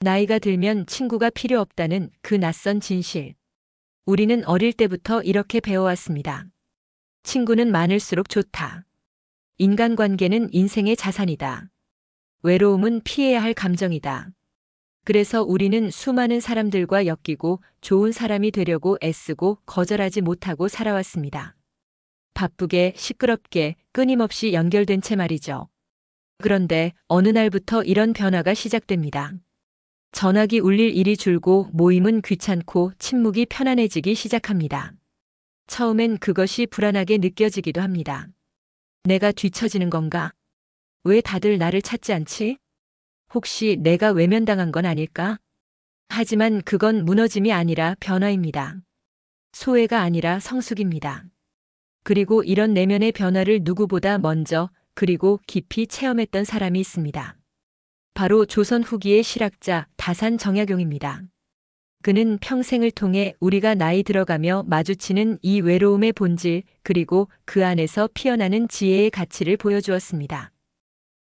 나이가 들면 친구가 필요 없다는 그 낯선 진실. 우리는 어릴 때부터 이렇게 배워왔습니다. 친구는 많을수록 좋다. 인간관계는 인생의 자산이다. 외로움은 피해야 할 감정이다. 그래서 우리는 수많은 사람들과 엮이고 좋은 사람이 되려고 애쓰고 거절하지 못하고 살아왔습니다. 바쁘게, 시끄럽게, 끊임없이 연결된 채 말이죠. 그런데 어느 날부터 이런 변화가 시작됩니다. 전화기 울릴 일이 줄고 모임은 귀찮고 침묵이 편안해지기 시작합니다. 처음엔 그것이 불안하게 느껴지기도 합니다. 내가 뒤처지는 건가? 왜 다들 나를 찾지 않지? 혹시 내가 외면당한 건 아닐까? 하지만 그건 무너짐이 아니라 변화입니다. 소외가 아니라 성숙입니다. 그리고 이런 내면의 변화를 누구보다 먼저 그리고 깊이 체험했던 사람이 있습니다. 바로 조선 후기의 실학자 다산 정약용입니다. 그는 평생을 통해 우리가 나이 들어가며 마주치는 이 외로움의 본질 그리고 그 안에서 피어나는 지혜의 가치를 보여주었습니다.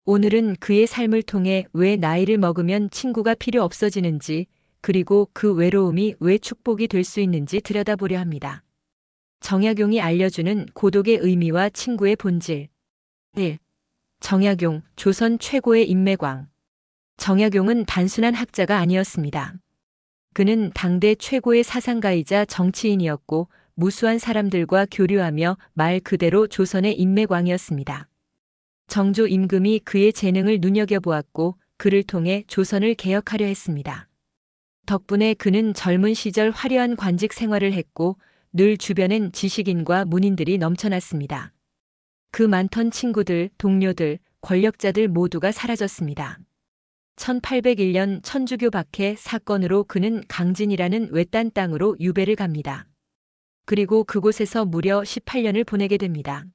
오늘은 그의 삶을 통해 왜 나이를 먹으면 친구가 필요 없어지는지 그리고 그 외로움이 왜 축복이 될 수 있는지 들여다보려 합니다. 정약용이 알려주는 고독의 의미와 친구의 본질. 1. 정약용, 조선 최고의 인맥왕. 정약용은 단순한 학자가 아니었습니다. 그는 당대 최고의 사상가이자 정치인이었고 무수한 사람들과 교류하며 말 그대로 조선의 인맥왕이었습니다. 정조 임금이 그의 재능을 눈여겨보았고 그를 통해 조선을 개혁하려 했습니다. 덕분에 그는 젊은 시절 화려한 관직 생활을 했고 늘 주변엔 지식인과 문인들이 넘쳐났습니다. 그 많던 친구들, 동료들, 권력자들 모두가 사라졌습니다. 1801년 천주교 박해 사건으로 그는 강진이라는 외딴 땅으로 유배를 갑니다. 그리고 그곳에서 무려 18년을 보내게 됩니다.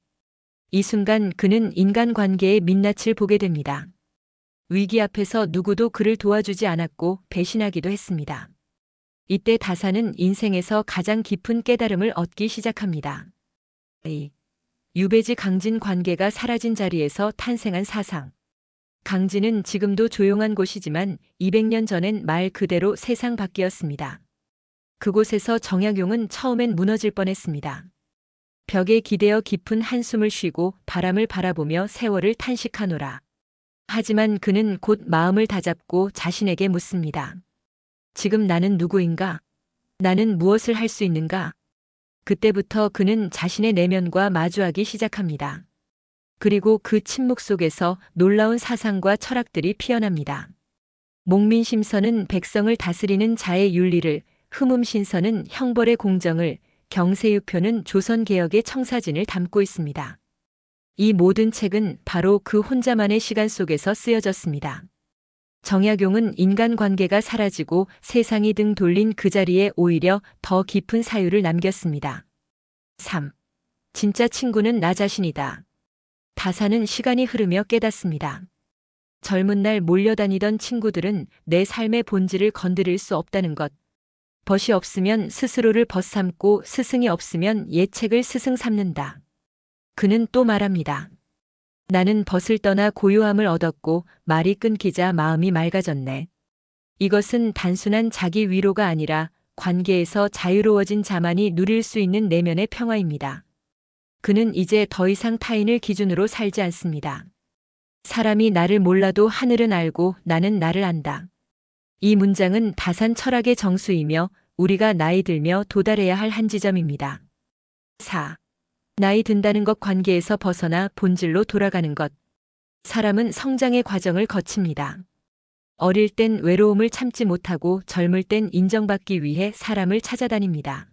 이 순간 그는 인간관계의 민낯을 보게 됩니다. 위기 앞에서 누구도 그를 도와주지 않았고 배신하기도 했습니다. 이때 다산은 인생에서 가장 깊은 깨달음을 얻기 시작합니다. 유배지 강진 관계가 사라진 자리에서 탄생한 사상. 강진은 지금도 조용한 곳이지만 200년 전엔 말 그대로 세상 밖이었습니다. 그곳에서 정약용은 처음엔 무너질 뻔했습니다. 벽에 기대어 깊은 한숨을 쉬고 바람을 바라보며 세월을 탄식하노라. 하지만 그는 곧 마음을 다잡고 자신에게 묻습니다. 지금 나는 누구인가? 나는 무엇을 할 수 있는가? 그때부터 그는 자신의 내면과 마주하기 시작합니다. 그리고 그 침묵 속에서 놀라운 사상과 철학들이 피어납니다. 목민심서는 백성을 다스리는 자의 윤리를, 흠음신서는 형벌의 공정을, 경세유표는 조선개혁의 청사진을 담고 있습니다. 이 모든 책은 바로 그 혼자만의 시간 속에서 쓰여졌습니다. 정약용은 인간관계가 사라지고 세상이 등 돌린 그 자리에 오히려 더 깊은 사유를 남겼습니다. 3. 진짜 친구는 나 자신이다. 다산은 시간이 흐르며 깨닫습니다. 젊은 날 몰려다니던 친구들은 내 삶의 본질을 건드릴 수 없다는 것. 벗이 없으면 스스로를 벗삼고 스승이 없으면 예책을 스승 삼는다. 그는 또 말합니다. 나는 벗을 떠나 고요함을 얻었고 말이 끊기자 마음이 맑아졌네. 이것은 단순한 자기 위로가 아니라 관계에서 자유로워진 자만이 누릴 수 있는 내면의 평화입니다. 그는 이제 더 이상 타인을 기준으로 살지 않습니다. 사람이 나를 몰라도 하늘은 알고 나는 나를 안다. 이 문장은 다산 철학의 정수이며 우리가 나이 들며 도달해야 할 한 지점입니다. 4. 나이 든다는 것 관계에서 벗어나 본질로 돌아가는 것. 사람은 성장의 과정을 거칩니다. 어릴 땐 외로움을 참지 못하고 젊을 땐 인정받기 위해 사람을 찾아다닙니다.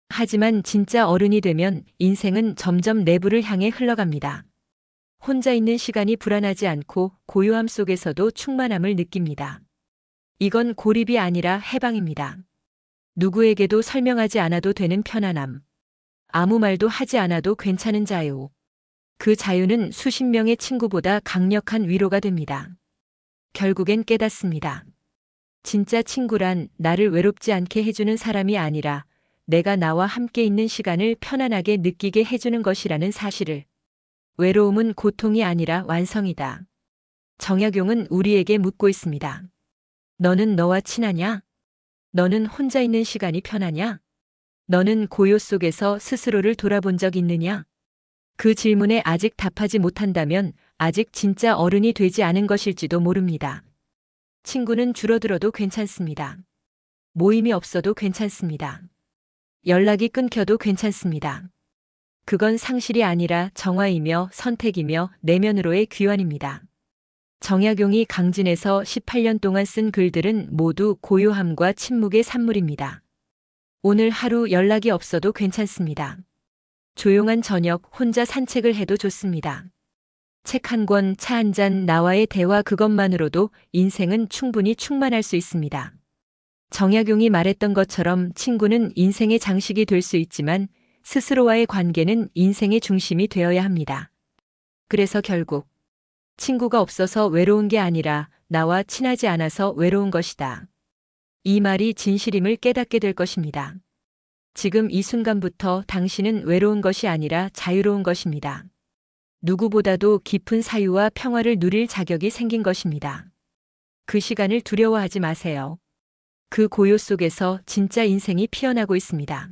하지만 진짜 어른이 되면 인생은 점점 내부를 향해 흘러갑니다. 혼자 있는 시간이 불안하지 않고 고요함 속에서도 충만함을 느낍니다. 이건 고립이 아니라 해방입니다. 누구에게도 설명하지 않아도 되는 편안함. 아무 말도 하지 않아도 괜찮은 자유. 그 자유는 수십 명의 친구보다 강력한 위로가 됩니다. 결국엔 깨닫습니다. 진짜 친구란 나를 외롭지 않게 해주는 사람이 아니라 내가 나와 함께 있는 시간을 편안하게 느끼게 해주는 것이라는 사실을. 외로움은 고통이 아니라 완성이다. 정약용은 우리에게 묻고 있습니다. 너는 너와 친하냐? 너는 혼자 있는 시간이 편하냐? 너는 고요 속에서 스스로를 돌아본 적 있느냐? 그 질문에 아직 답하지 못한다면 아직 진짜 어른이 되지 않은 것일지도 모릅니다. 친구는 줄어들어도 괜찮습니다. 모임이 없어도 괜찮습니다. 연락이 끊겨도 괜찮습니다. 그건 상실이 아니라 정화이며 선택이며 내면으로의 귀환입니다. 정약용이 강진에서 18년 동안 쓴 글들은 모두 고요함과 침묵의 산물입니다. 오늘 하루 연락이 없어도 괜찮습니다. 조용한 저녁 혼자 산책을 해도 좋습니다. 책 한 권, 차 한 잔, 나와의 대화 그것만으로도 인생은 충분히 충만할 수 있습니다. 정약용이 말했던 것처럼 친구는 인생의 장식이 될 수 있지만 스스로와의 관계는 인생의 중심이 되어야 합니다. 그래서 결국 친구가 없어서 외로운 게 아니라 나와 친하지 않아서 외로운 것이다. 이 말이 진실임을 깨닫게 될 것입니다. 지금 이 순간부터 당신은 외로운 것이 아니라 자유로운 것입니다. 누구보다도 깊은 사유와 평화를 누릴 자격이 생긴 것입니다. 그 시간을 두려워하지 마세요. 그 고요 속에서 진짜 인생이 피어나고 있습니다.